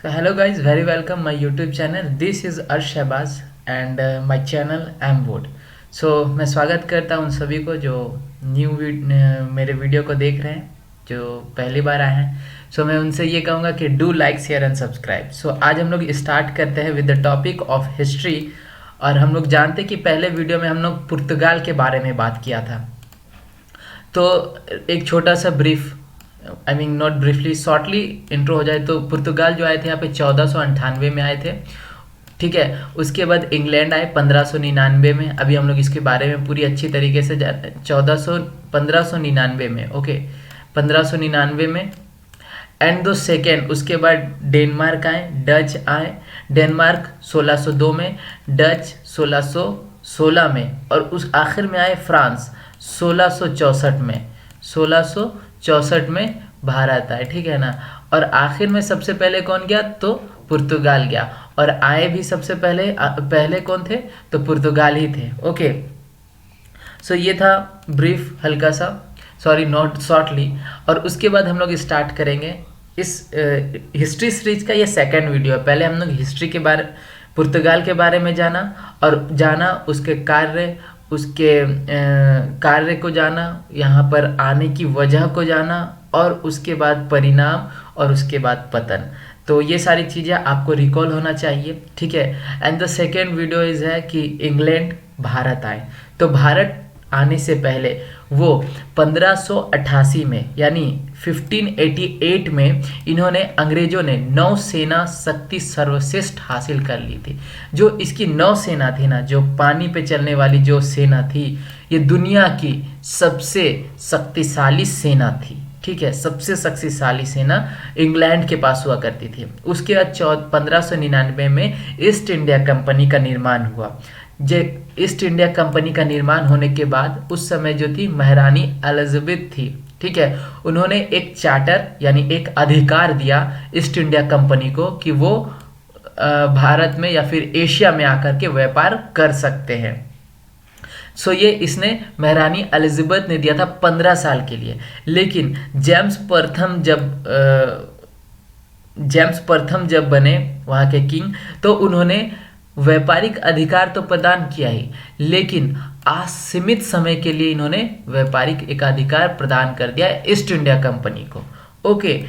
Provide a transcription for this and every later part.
So hello guys, very welcome my YouTube channel. This is Arsh Shahbaz and my channel Amwood. So मैं स्वागत करता हूँ उन सभी को जो मेरे वीडियो को देख रहे हैं, जो पहली बार आए हैं. सो मैं उनसे ये कहूँगा कि do like share and subscribe. So आज हम लोग स्टार्ट करते हैं with the topic of history. और हम लोग जानते हैं कि पहले वीडियो में हम लोग पुर्तगाल के बारे में बात किया था. तो एक छोटा सा brief, I mean not briefly, shortly intro हो जाए तो पुर्तगाल जो आए थे यहाँ पे 1498 में आए थे. ठीक है. उसके बाद इंग्लैंड आए 1599 में. अभी हम लोग इसके बारे में पूरी अच्छी तरीके से 1599 में. ओके, 1599 में. एंड दो सेकेंड, उसके बाद डेनमार्क आए, डच आए. डेनमार्क 1602 में, डच 1616 में, और उस आखिर में आए फ्रांस 1664 में. 1664 में भारत आए. ठीक है ना. और आखिर में सबसे पहले कौन गया तो पुर्तगाल गया. और आए भी सबसे पहले कौन थे तो पुर्तगाल ही थे. ओके. सो ये था ब्रीफ हल्का सा, सॉरी नॉट शॉर्टली. और उसके बाद हम लोग स्टार्ट करेंगे इस हिस्ट्री सीरीज का. ये सेकंड वीडियो है. पहले हम लोग हिस्ट्री के बारे, पुर्तगाल के बारे में जाना, और जाना उसके कार्य को जाना, यहाँ पर आने की वजह को जाना, और उसके बाद परिणाम, और उसके बाद पतन. तो ये सारी चीज़ें आपको रिकॉल होना चाहिए. ठीक है. And the second video is है कि इंग्लैंड भारत आए. तो भारत आने से पहले वो 1588 में यानी 1588 में इन्होंने, अंग्रेजों ने नौसेना शक्ति सर्वश्रेष्ठ हासिल कर ली थी. जो इसकी नौसेना थी ना, जो पानी पे चलने वाली जो सेना थी, ये दुनिया की सबसे शक्तिशाली सेना थी. ठीक है. सबसे शक्तिशाली सेना इंग्लैंड के पास हुआ करती थी. उसके बाद 1599 में ईस्ट इंडिया कंपनी का निर्माण हुआ. ईस्ट इंडिया कंपनी का निर्माण होने के बाद उस समय जो थी महारानी एलिजाबेथ थी. ठीक है. उन्होंने एक चार्टर यानी एक अधिकार दिया ईस्ट इंडिया कंपनी को कि वो भारत में या फिर एशिया में आकर के व्यापार कर सकते हैं. सो ये इसने महारानी एलिजाबेथ ने दिया था 15 साल के लिए. लेकिन जेम्स प्रथम जब बने वहाँ के किंग, तो उन्होंने व्यापारिक अधिकार तो प्रदान किया ही, लेकिन असीमित समय के लिए इन्होंने व्यापारिक एक अधिकार प्रदान कर दिया ईस्ट इंडिया कंपनी को. ओके.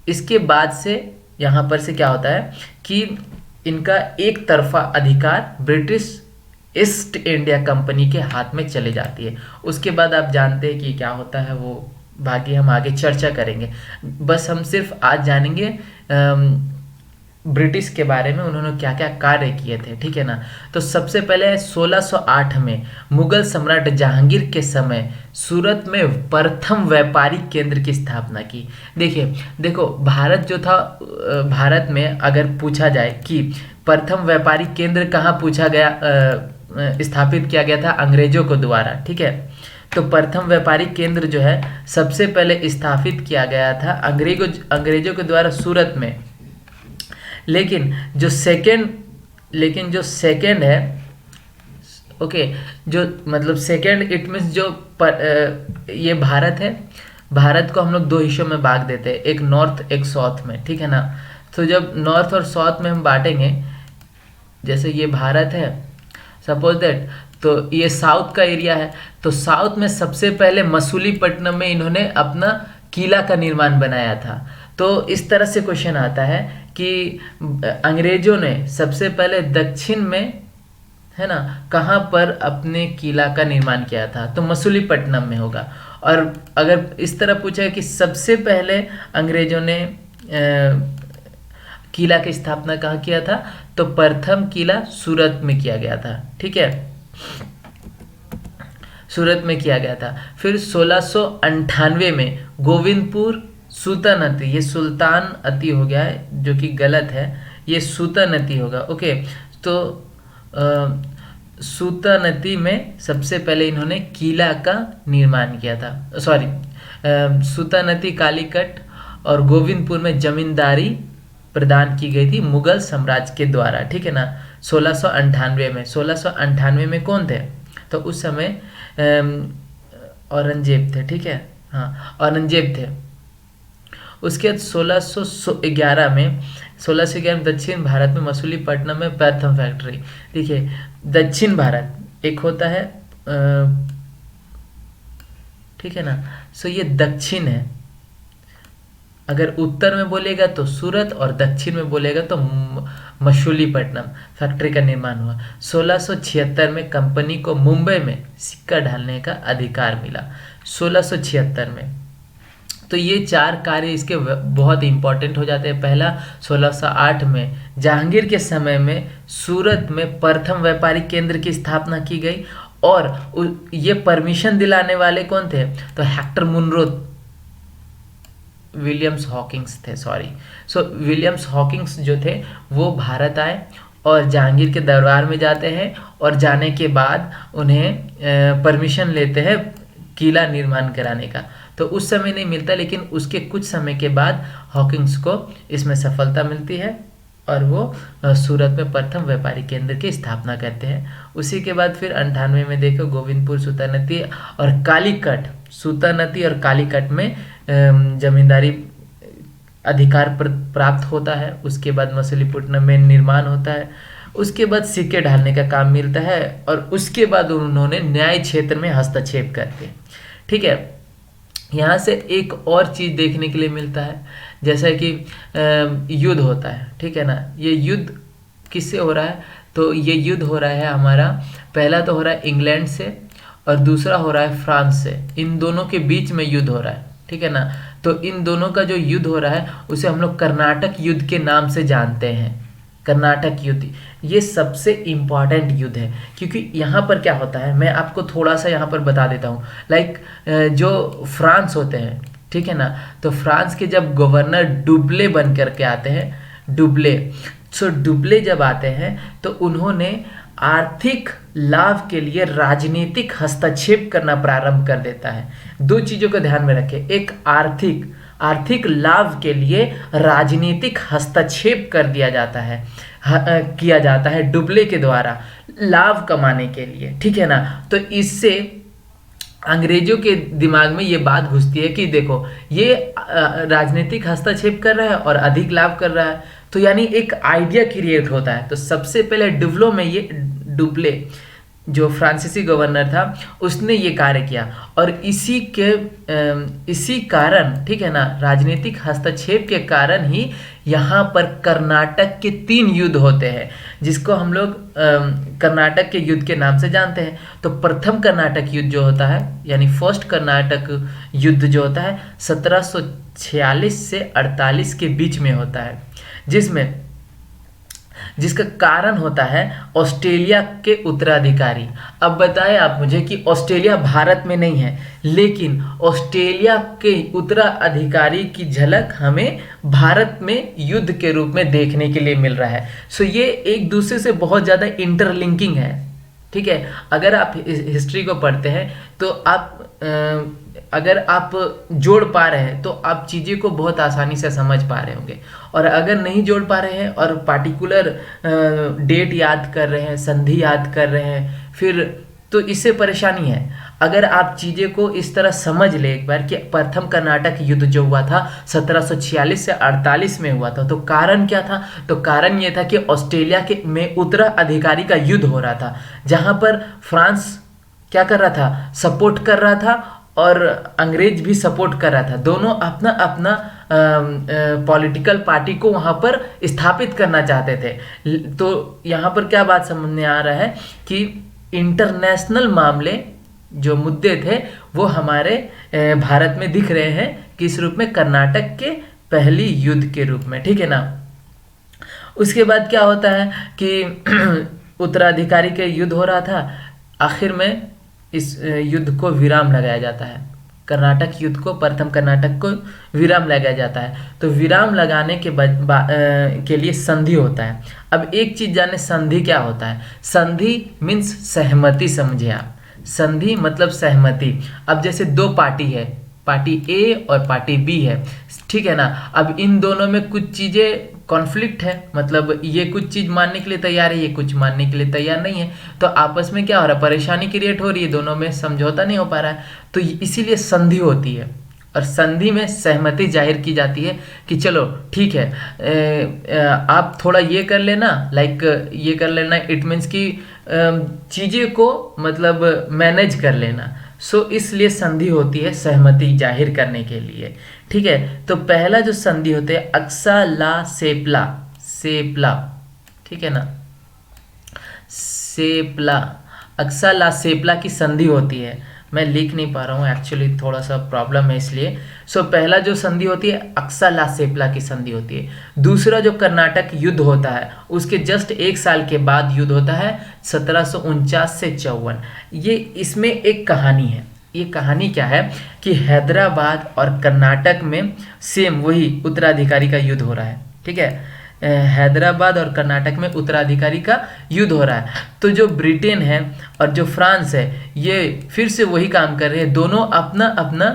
इसके बाद से यहाँ पर से क्या होता है कि इनका एक तरफा अधिकार ब्रिटिश ईस्ट इंडिया कंपनी के हाथ में चले जाती है. उसके बाद आप जानते हैं कि क्या होता है, वो बाकी हम आगे चर्चा करेंगे. बस हम सिर्फ आज जानेंगे ब्रिटिश के बारे में, उन्होंने क्या क्या कार्य किए थे. ठीक है ना. तो सबसे पहले 1608 में मुगल सम्राट जहांगीर के समय सूरत में प्रथम व्यापारिक केंद्र की स्थापना की. देखो भारत जो था, भारत में अगर पूछा जाए कि प्रथम व्यापारिक केंद्र कहाँ स्थापित किया गया था अंग्रेजों को द्वारा. ठीक है. तो प्रथम व्यापारिक केंद्र जो है सबसे पहले स्थापित किया गया था अंग्रेजों के द्वारा सूरत में. लेकिन जो सेकंड है, ओके, जो मतलब सेकंड इट मीन्स जो ये भारत है, भारत को हम लोग दो हिस्सों में बांट देते हैं, एक नॉर्थ एक साउथ में. ठीक है ना. तो जब नॉर्थ और साउथ में हम बांटेंगे, जैसे ये भारत है सपोज दैट, तो ये साउथ का एरिया है. तो साउथ में सबसे पहले मसूलीपट्टनम में इन्होंने अपना किला का निर्माण बनाया था. तो इस तरह से क्वेश्चन आता है कि अंग्रेजों ने सबसे पहले दक्षिण में, है ना, कहाँ पर अपने किला का निर्माण किया था, तो मसूलीपट्टनम में होगा. और अगर इस तरह पूछा है कि सबसे पहले अंग्रेजों ने किला की स्थापना कहाँ किया था, तो प्रथम किला सूरत में किया गया था. ठीक है. सूरत में किया गया था. फिर 1698 में गोविंदपुर सुल्तानती, ये सुल्तान अति हो गया है जो कि गलत है, ये सुल्तानती होगा. ओके. तो सुल्तानती में सबसे पहले इन्होंने किला का निर्माण किया था. सॉरी, सुल्तानती, कालीकट और गोविंदपुर में जमींदारी प्रदान की गई थी मुगल साम्राज्य के द्वारा. ठीक है ना. 1698 में कौन थे, तो उस समय औरंगजेब थे. ठीक है. हाँ, औरंगजेब थे. उसके बाद 1611 में दक्षिण भारत में मसूलीपट्टनम में प्रथम फैक्ट्री। देखिए दक्षिण भारत एक होता है ठीक है ना, सो ये दक्षिण है। अगर उत्तर में बोलेगा तो सूरत और दक्षिण में बोलेगा तो मसूलीपट्टनम फैक्ट्री का निर्माण हुआ। 1676 में कंपनी को मुंबई में सिक्का ढालने का अधिकार मिला, 1676 में। तो ये 4 कार्य इसके बहुत इंपॉर्टेंट हो जाते हैं। पहला 1608 में जहांगीर के समय में सूरत में प्रथम व्यापारिक केंद्र की स्थापना की गई, और ये परमिशन दिलाने वाले कौन थे, तो हेक्टर मुनरो विलियम्स हॉकिंस थे, विलियम्स हॉकिंस जो थे वो भारत आए और जहांगीर के दरबार में जाते हैं, और जाने के बाद उन्हें परमिशन लेते हैं किला निर्माण कराने का। तो उस समय नहीं मिलता, लेकिन उसके कुछ समय के बाद हॉकिंस को इसमें सफलता मिलती है और वो सूरत में प्रथम व्यापारिक केंद्र की स्थापना करते हैं। उसी के बाद फिर 98 में देखो गोविंदपुर, सूतानदी और कालीकट, सूतानदी और कालीकट में जमींदारी अधिकार प्राप्त होता है। उसके बाद मसूलीपट्टनम में निर्माण होता है। उसके बाद सिक्के ढालने का काम मिलता है, और उसके बाद उन्होंने न्याय क्षेत्र में हस्तक्षेप करके, ठीक है। यहाँ से एक और चीज़ देखने के लिए मिलता है, जैसा कि युद्ध होता है, ठीक है ना। ये युद्ध किससे हो रहा है, तो ये युद्ध हो रहा है हमारा, पहला तो हो रहा है इंग्लैंड से और दूसरा हो रहा है फ्रांस से। इन दोनों के बीच में युद्ध हो रहा है, ठीक है ना। तो इन दोनों का जो युद्ध हो रहा है उसे हम लोग कर्नाटक युद्ध के नाम से जानते हैं। कर्नाटक युद्ध ये सबसे इम्पॉर्टेंट युद्ध है, क्योंकि यहाँ पर क्या होता है मैं आपको थोड़ा सा यहाँ पर बता देता हूँ। लाइक जो फ्रांस होते हैं, ठीक है ना, तो फ्रांस के जब गवर्नर डुब्ले बन करके आते हैं, डुब्ले जब आते हैं तो उन्होंने आर्थिक लाभ के लिए राजनीतिक हस्तक्षेप करना प्रारंभ कर देता है। 2 चीज़ों को ध्यान में रखें, एक आर्थिक लाभ के लिए राजनीतिक हस्तक्षेप कर दिया जाता है, किया जाता है डुब्ले के द्वारा लाभ कमाने के लिए, ठीक है ना। तो इससे अंग्रेजों के दिमाग में ये बात घुसती है कि देखो ये राजनीतिक हस्तक्षेप कर रहा है और अधिक लाभ कर रहा है, तो यानी एक आइडिया क्रिएट होता है। तो सबसे पहले डुब्ले जो फ्रांसीसी गवर्नर था उसने ये कार्य किया, और इसी कारण, ठीक है ना, राजनीतिक हस्तक्षेप के कारण ही यहाँ पर कर्नाटक के 3 युद्ध होते हैं, जिसको हम लोग कर्नाटक के युद्ध के नाम से जानते हैं। तो प्रथम कर्नाटक युद्ध जो होता है, यानी फर्स्ट कर्नाटक युद्ध जो होता है 1746 से 48 के बीच में होता है, जिसका कारण होता है ऑस्ट्रेलिया के उत्तराधिकारी। अब बताएं आप मुझे कि ऑस्ट्रेलिया भारत में नहीं है, लेकिन ऑस्ट्रेलिया के उत्तराधिकारी की झलक हमें भारत में युद्ध के रूप में देखने के लिए मिल रहा है। सो ये एक दूसरे से बहुत ज़्यादा इंटरलिंकिंग है, ठीक है। अगर आप हिस्ट्री को पढ़ते हैं तो अगर आप जोड़ पा रहे हैं तो आप चीज़ें को बहुत आसानी से समझ पा रहे होंगे, और अगर नहीं जोड़ पा रहे हैं और पार्टिकुलर डेट याद कर रहे हैं, संधि याद कर रहे हैं, फिर तो इससे परेशानी है। अगर आप चीज़ें को इस तरह समझ ले एक बार कि प्रथम कर्नाटक युद्ध जो हुआ था 1746 से 48 में हुआ था, तो कारण क्या था, तो कारण ये था कि ऑस्ट्रेलिया में उत्तराधिकारी का युद्ध हो रहा था, जहाँ पर फ्रांस क्या कर रहा था, सपोर्ट कर रहा था, और अंग्रेज भी सपोर्ट कर रहा था। दोनों अपना अपना पॉलिटिकल पार्टी को वहाँ पर स्थापित करना चाहते थे। तो यहाँ पर क्या बात समझ में आ रहा है कि इंटरनेशनल मामले जो मुद्दे थे वो हमारे भारत में दिख रहे हैं, किस रूप में, कर्नाटक के पहली युद्ध के रूप में, ठीक है ना। उसके बाद क्या होता है कि उत्तराधिकारी के युद्ध हो रहा था, आखिर में इस युद्ध को विराम लगाया जाता है। कर्नाटक युद्ध को, प्रथम कर्नाटक को विराम लगाया जाता है। तो विराम लगाने के लिए संधि होता है। अब एक चीज़ जाने, संधि क्या होता है। संधि मीन्स सहमति, समझे आप। संधि मतलब सहमति। अब जैसे 2 पार्टी है, पार्टी ए और पार्टी बी है, ठीक है ना। अब इन दोनों में कुछ चीज़ें कॉन्फ्लिक्ट है, मतलब ये कुछ चीज़ मानने के लिए तैयार है, ये कुछ मानने के लिए तैयार नहीं है, तो आपस में क्या हो रहा है, परेशानी क्रिएट हो रही है, दोनों में समझौता नहीं हो पा रहा है, तो इसीलिए संधि होती है। और संधि में सहमति जाहिर की जाती है कि चलो ठीक है, आप थोड़ा ये कर लेना, लाइक ये कर लेना, इट मीन्स कि चीज़ें को मतलब मैनेज कर लेना। सो इसलिए संधि होती है सहमति जाहिर करने के लिए। ठीक है, तो पहला जो संधि होते हैं अक्सा ला सेपला, सेपला, ठीक है ना, सेपला, अक्सा ला सेपला की संधि होती है। मैं लिख नहीं पा रहा हूँ एक्चुअली, थोड़ा सा प्रॉब्लम है इसलिए। सो पहला जो संधि होती है अक्सा ला सेपला की संधि होती है। दूसरा जो कर्नाटक युद्ध होता है उसके जस्ट 1 साल के बाद युद्ध होता है 1749 से 54। ये इसमें एक कहानी है। ये कहानी क्या है कि हैदराबाद और कर्नाटक में सेम वही उत्तराधिकारी का युद्ध हो रहा है। ठीक है, हैदराबाद और कर्नाटक में उत्तराधिकारी का युद्ध हो रहा है। तो जो ब्रिटेन है और जो फ्रांस है ये फिर से वही काम कर रहे हैं, दोनों अपना अपना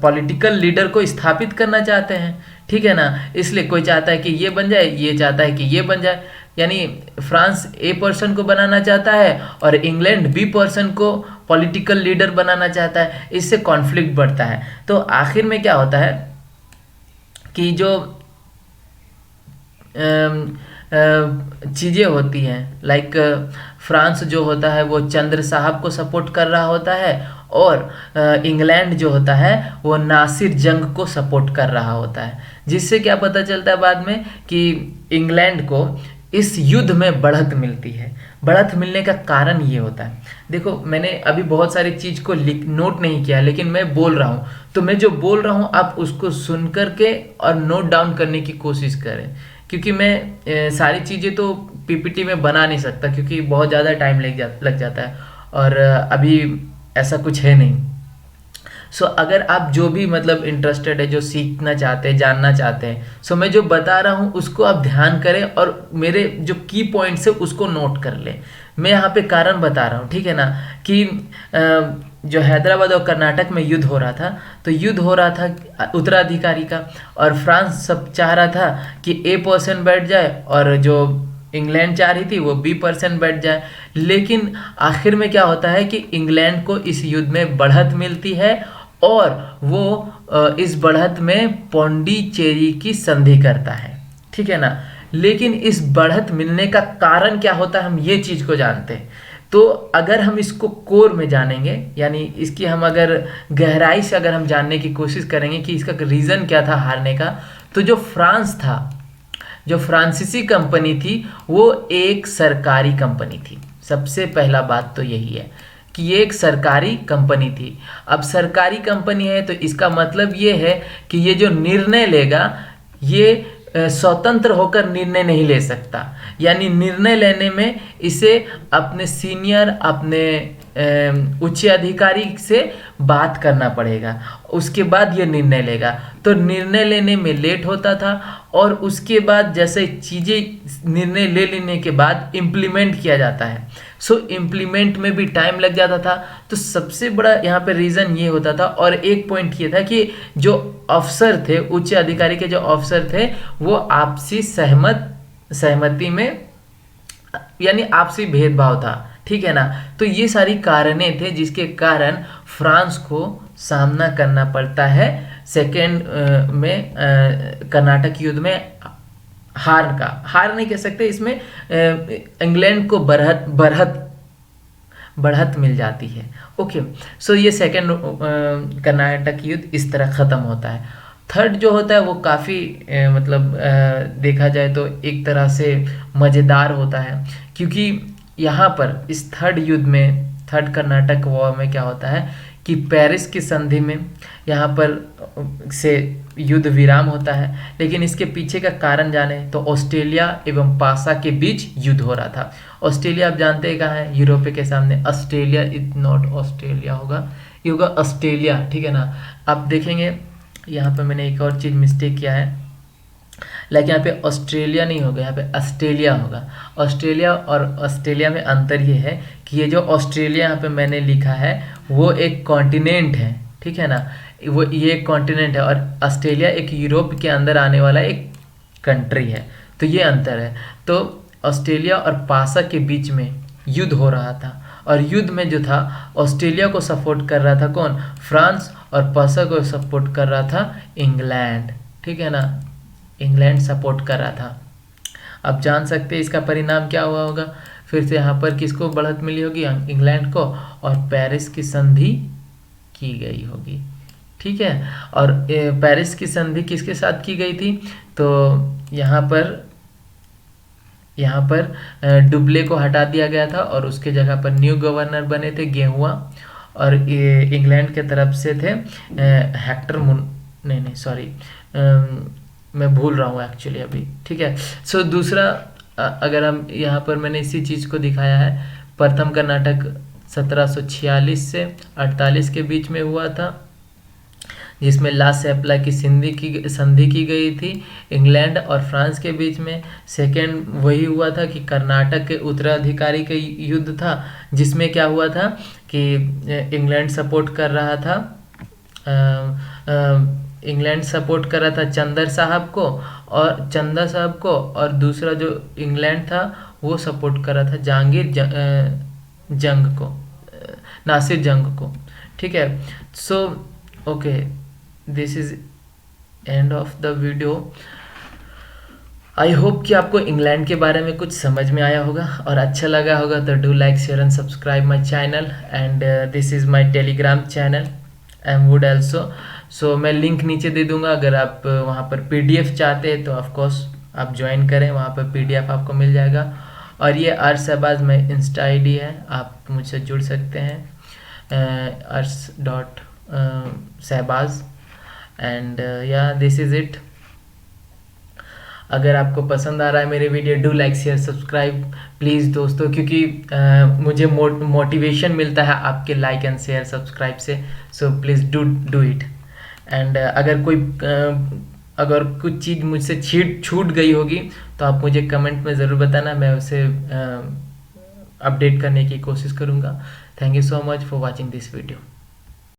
पॉलिटिकल लीडर को स्थापित करना चाहते हैं। ठीक है ना, इसलिए कोई चाहता है कि ये बन जाए, ये चाहता है कि ये बन जाए, यानी फ्रांस ए पर्सन को बनाना चाहता है और इंग्लैंड बी पर्सन को पॉलिटिकल लीडर बनाना चाहता है। इससे कॉन्फ्लिक्ट बढ़ता है। तो आखिर में क्या होता है कि जो चीज़ें होती हैं, लाइक फ्रांस जो होता है वो चंद्र साहब को सपोर्ट कर रहा होता है और इंग्लैंड जो होता है वो नासिर जंग को सपोर्ट कर रहा होता है। जिससे क्या पता चलता है बाद में कि इंग्लैंड को इस युद्ध में बढ़त मिलती है। बढ़त मिलने का कारण ये होता है, देखो मैंने अभी बहुत सारी चीज़ को नोट नहीं किया, लेकिन मैं बोल रहा हूँ, तो मैं जो बोल रहा हूँ आप उसको सुन करके और नोट डाउन करने की कोशिश करें, क्योंकि मैं सारी चीज़ें तो पीपीटी में बना नहीं सकता क्योंकि बहुत ज़्यादा टाइम लग जाता है और अभी ऐसा कुछ है नहीं। सो अगर आप जो भी मतलब इंटरेस्टेड है, जो सीखना चाहते हैं, जानना चाहते हैं, सो मैं जो बता रहा हूँ उसको आप ध्यान करें और मेरे जो की पॉइंट्स है उसको नोट कर लें। मैं यहाँ पे कारण बता रहा हूँ, ठीक है ना, कि जो हैदराबाद और कर्नाटक में युद्ध हो रहा था, तो युद्ध हो रहा था उत्तराधिकारी का, और फ्रांस सब चाह रहा था कि ए पर्सन बैठ जाए और जो इंग्लैंड चाह रही थी वो बी पर्सन बैठ जाए। लेकिन आखिर में क्या होता है कि इंग्लैंड को इस युद्ध में बढ़त मिलती है और वो इस बढ़त में पौंडीचेरी की संधि करता है। ठीक है ना, लेकिन इस बढ़त मिलने का कारण क्या होता है हम ये चीज़ को जानते हैं। तो अगर हम इसको कोर में जानेंगे, यानी इसकी हम अगर गहराई से अगर हम जानने की कोशिश करेंगे कि इसका रीज़न क्या था हारने का, तो जो फ्रांस था, जो फ्रांसीसी कंपनी थी, वो एक सरकारी कंपनी थी। सबसे पहला बात तो यही है कि ये एक सरकारी कंपनी थी। अब सरकारी कंपनी है तो इसका मतलब ये है कि ये जो निर्णय लेगा ये स्वतंत्र होकर निर्णय नहीं ले सकता, यानी निर्णय लेने में इसे अपने सीनियर, अपने उच्च अधिकारी से बात करना पड़ेगा, उसके बाद ये निर्णय लेगा। तो निर्णय लेने में लेट होता था और उसके बाद जैसे चीज़ें निर्णय ले लेने के बाद इम्प्लीमेंट किया जाता है, सो इम्प्लीमेंट में भी टाइम लग जाता था। तो सबसे बड़ा यहाँ पे रीज़न ये होता था। और एक पॉइंट ये था कि जो अफसर थे, उच्च अधिकारी के जो अफसर थे, वो आपसी सहमति में, यानी आपसी भेदभाव था। ठीक है ना, तो ये सारी कारणें थे जिसके कारण फ्रांस को सामना करना पड़ता है सेकेंड में कर्नाटक युद्ध में हार नहीं कह सकते, इसमें इंग्लैंड को बढ़त मिल जाती है। ओके, सो ये सेकेंड कर्नाटक युद्ध इस तरह ख़त्म होता है। थर्ड जो होता है वो काफ़ी मतलब देखा जाए तो एक तरह से मज़ेदार होता है, क्योंकि यहाँ पर इस थर्ड युद्ध में, थर्ड कर्नाटक वॉर में क्या होता है कि पेरिस की संधि में यहाँ पर से युद्ध विराम होता है। लेकिन इसके पीछे का कारण जाने तो ऑस्ट्रेलिया एवं पासा के बीच युद्ध हो रहा था। ऑस्ट्रेलिया आप जानते हैं कहाँ है, यूरोप के सामने। ऑस्ट्रेलिया इज नॉट ऑस्ट्रेलिया, होगा ये होगा ऑस्ट्रेलिया। ठीक है ना, आप देखेंगे यहाँ पे मैंने एक और चीज़ मिस्टेक किया है, लाइक यहाँ पे ऑस्ट्रेलिया नहीं होगा, यहाँ पे ऑस्ट्रेलिया होगा। ऑस्ट्रेलिया और ऑस्ट्रेलिया में अंतर ये है कि ये जो ऑस्ट्रेलिया यहाँ पे मैंने लिखा है वो एक कॉन्टिनेंट है। ठीक है ना, वो ये एक कॉन्टिनेंट है और ऑस्ट्रेलिया एक यूरोप के अंदर आने वाला एक कंट्री है, तो ये अंतर है। तो ऑस्ट्रेलिया और पासा के बीच में युद्ध हो रहा था और युद्ध में जो था ऑस्ट्रेलिया को सपोर्ट कर रहा था कौन, फ्रांस, और पर्सा को सपोर्ट कर रहा था इंग्लैंड, ठीक है ना, इंग्लैंड सपोर्ट कर रहा था। अब जान सकते हैं इसका परिणाम क्या हुआ होगा, फिर से यहाँ पर किसको बढ़त मिली होगी, इंग्लैंड को, और पेरिस की संधि की गई होगी, ठीक है। और पेरिस की संधि किसके साथ की गई थी, तो यहाँ पर डुब्ले को हटा दिया गया था और उसके जगह पर न्यू गवर्नर बने थे गेहुआ, और इंग्लैंड के तरफ से थे हेक्टर नहीं सॉरी, मैं भूल रहा हूँ एक्चुअली अभी, ठीक है। सो दूसरा अगर हम यहाँ पर मैंने इसी चीज़ को दिखाया है, प्रथम कर्नाटक 1746 से 48 के बीच में हुआ था, जिसमें ला सैपला की संधि की गई थी इंग्लैंड और फ्रांस के बीच में। सेकेंड वही हुआ था कि कर्नाटक के उत्तराधिकारी का युद्ध था, जिसमें क्या हुआ था कि इंग्लैंड सपोर्ट कर रहा था चंदा साहब को, और दूसरा जो इंग्लैंड था वो सपोर्ट कर रहा था नासिर जंग को, ठीक है। So okay, this is end of the video. I hope कि आपको इंग्लैंड के बारे में कुछ समझ में आया होगा और अच्छा लगा होगा, तो do like share and subscribe my channel, and this is my Telegram channel एमवुड ऑल्सो। सो मैं लिंक नीचे दे दूंगा, अगर आप वहाँ पर PDF चाहते हैं तो ऑफकोर्स आप ज्वाइन करें, वहाँ पर PDF आपको मिल जाएगा। और ये अर्श शहबाज में इंस्टा ID है, आप मुझसे जुड़ सकते हैं, arsh.shahbaz, एंड या दिस इज़ इट। अगर आपको पसंद आ रहा है मेरे video, do like share subscribe please दोस्तों, क्योंकि मुझे मोटिवेशन मिलता है आपके लाइक एंड शेयर सब्सक्राइब से। So please do it. And अगर कुछ चीज़ मुझसे छूट गई होगी तो आप मुझे कमेंट में ज़रूर बताना, मैं उसे अपडेट करने की कोशिश करूँगा। Thank you so much for watching this video.